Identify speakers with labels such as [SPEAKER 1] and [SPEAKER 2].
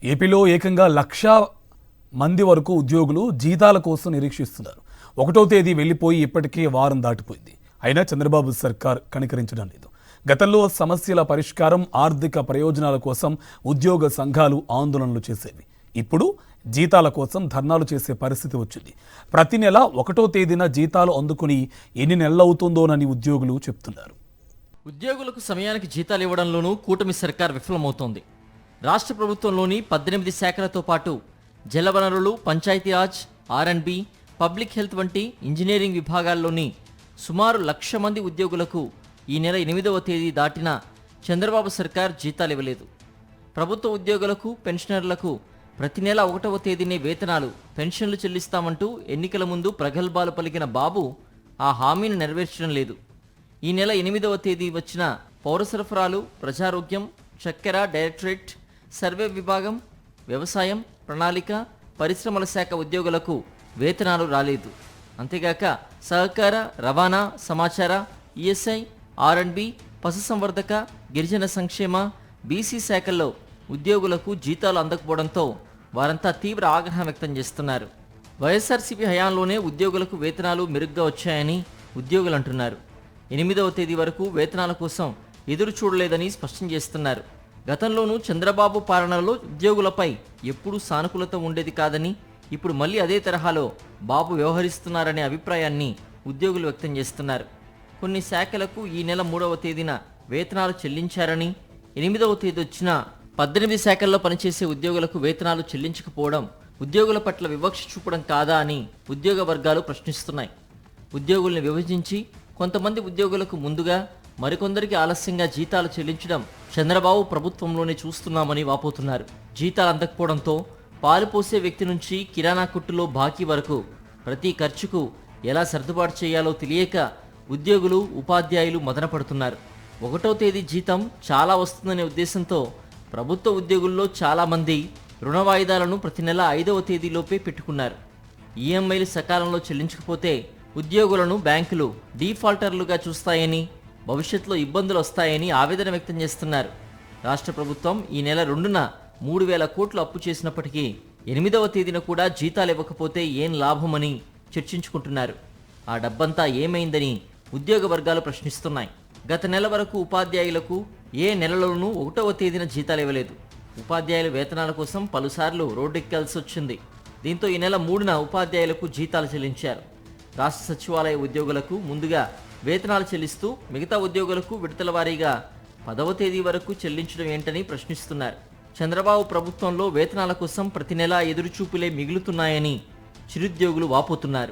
[SPEAKER 1] ఏపీలో ఏకంగా 1,00,000 మంది వరకు ఉద్యోగులు జీతాల కోసం నిరీక్షిస్తున్నారు. 1వ తేదీ వెళ్లిపోయి ఇప్పటికే వారం దాటిపోయింది. అయినా చంద్రబాబు సర్కార్ కనికరించడం లేదు. గతంలో సమస్యల పరిష్కారం, ఆర్థిక ప్రయోజనాల కోసం ఉద్యోగ సంఘాలు ఆందోళనలు చేసేవి. ఇప్పుడు జీతాల కోసం ధర్నాలు చేసే పరిస్థితి వచ్చింది. ప్రతి నెల 1వ తేదీన జీతాలు అందుకుని ఎన్ని నెలలవుతుందోనని ఉద్యోగులు చెప్తున్నారు.
[SPEAKER 2] ఉద్యోగులకు సమయానికి జీతాలు ఇవ్వడంలోనూ కూటమి సర్కార్ విఫలమవుతోంది. రాష్ట్ర ప్రభుత్వంలోని 18 శాఖలతో పాటు జలవనరులు, పంచాయతీరాజ్, ఆర్&బి, పబ్లిక్ హెల్త్ వంటి ఇంజనీరింగ్ విభాగాల్లోని సుమారు 1,00,000 మంది ఉద్యోగులకు ఈ నెల 8వ తేదీ దాటినా చంద్రబాబు సర్కార్ జీతాలు ఇవ్వలేదు. ప్రభుత్వ ఉద్యోగులకు, పెన్షనర్లకు ప్రతి నెల 1వ తేదీనే వేతనాలు, పెన్షన్లు చెల్లిస్తామంటూ ఎన్నికల ముందు ప్రగల్భాలు పలికిన బాబు ఆ హామీని నెరవేర్చడం లేదు. ఈ నెల 8వ తేదీ వచ్చిన పౌర సరఫరాలు, ప్రజారోగ్యం, చక్కెర డైరెక్టరేట్, సర్వే విభాగం, వ్యవసాయం, ప్రణాళిక, పరిశ్రమల శాఖ ఉద్యోగులకు వేతనాలు రాలేదు. అంతేగాక సహకార, రవాణా, సమాచార, ఈఎస్ఐ, ఆర్&బి, పశుసంవర్ధక, గిరిజన సంక్షేమ, బీసీ శాఖల్లో ఉద్యోగులకు జీతాలు అందకపోవడంతో వారంతా తీవ్ర ఆగ్రహం వ్యక్తం చేస్తున్నారు. వైఎస్ఆర్సీపీ హయాంలోనే ఉద్యోగులకు వేతనాలు మెరుగ్గా వచ్చాయని ఉద్యోగులు అంటున్నారు. 8వ తేదీ వరకు వేతనాల కోసం ఎదురు చూడలేదని స్పష్టం చేస్తున్నారు. గతంలోనూ చంద్రబాబు పాలనలో ఉద్యోగులపై ఎప్పుడూ సానుకూలత ఉండేది కాదని, ఇప్పుడు మళ్ళీ అదే తరహాలో బాబు వ్యవహరిస్తున్నారనే అభిప్రాయాన్ని ఉద్యోగులు వ్యక్తం చేస్తున్నారు. కొన్ని శాఖలకు ఈ నెల 3వ తేదీన వేతనాలు చెల్లించారని, 8వ తేదీ వచ్చిన 18 శాఖల్లో పనిచేసే ఉద్యోగులకు వేతనాలు చెల్లించకపోవడం ఉద్యోగుల పట్ల వివక్ష చూపడం కాదా అని ఉద్యోగ వర్గాలు ప్రశ్నిస్తున్నాయి. ఉద్యోగుల్ని విభజించి కొంతమంది ఉద్యోగులకు ముందుగా, మరికొందరికి ఆలస్యంగా జీతాలు చెల్లించడం చంద్రబాబు ప్రభుత్వంలోనే చూస్తున్నామని వాపోతున్నారు. జీతాలు అందకపోవడంతో పాలు పోసే వ్యక్తి నుంచి కిరాణా కొట్టులో బాకీ వరకు ప్రతి ఖర్చుకు ఎలా సర్దుబాటు చేయాలో తెలియక ఉద్యోగులు, ఉపాధ్యాయులు మదనపడుతున్నారు. 1వ తేదీ జీతం చాలా వస్తుందనే ఉద్దేశంతో ప్రభుత్వ ఉద్యోగుల్లో చాలామంది రుణ వాయిదాలను ప్రతి నెల 5వ తేదీలోపే పెట్టుకున్నారు. ఈఎంఐలు సకాలంలో చెల్లించకపోతే ఉద్యోగులను బ్యాంకులు డీఫాల్టర్లుగా చూస్తాయని, భవిష్యత్తులో ఇబ్బందులు వస్తాయని ఆవేదన వ్యక్తం చేస్తున్నారు. రాష్ట్ర ప్రభుత్వం ఈ నెల 2న 3,000 కోట్లు అప్పు చేసినప్పటికీ 8వ తేదీన కూడా జీతాలు ఇవ్వకపోతే ఏం లాభమని చర్చించుకుంటున్నారు. ఆ డబ్బంతా ఏమైందని ఉద్యోగ వర్గాలు ప్రశ్నిస్తున్నాయి. గత నెల వరకు ఉపాధ్యాయులకు ఏ నెలలోనూ 1వ తేదీన జీతాలు ఇవ్వలేదు. ఉపాధ్యాయుల వేతనాల కోసం పలుసార్లు రోడ్డెక్కాల్సి వచ్చింది. దీంతో ఈ నెల 3న ఉపాధ్యాయులకు జీతాలు చెల్లించారు. రాష్ట్ర సచివాలయ ఉద్యోగులకు ముందుగా వేతనాలు చెల్లిస్తూ మిగతా ఉద్యోగులకు విడతల వారీగా 10వ తేదీ వరకు చెల్లించడం ఏంటని ప్రశ్నిస్తున్నారు. చంద్రబాబు ప్రభుత్వంలో వేతనాల కోసం ప్రతి నెలా ఎదురుచూపులే మిగులుతున్నాయని చిరుద్యోగులు వాపోతున్నారు.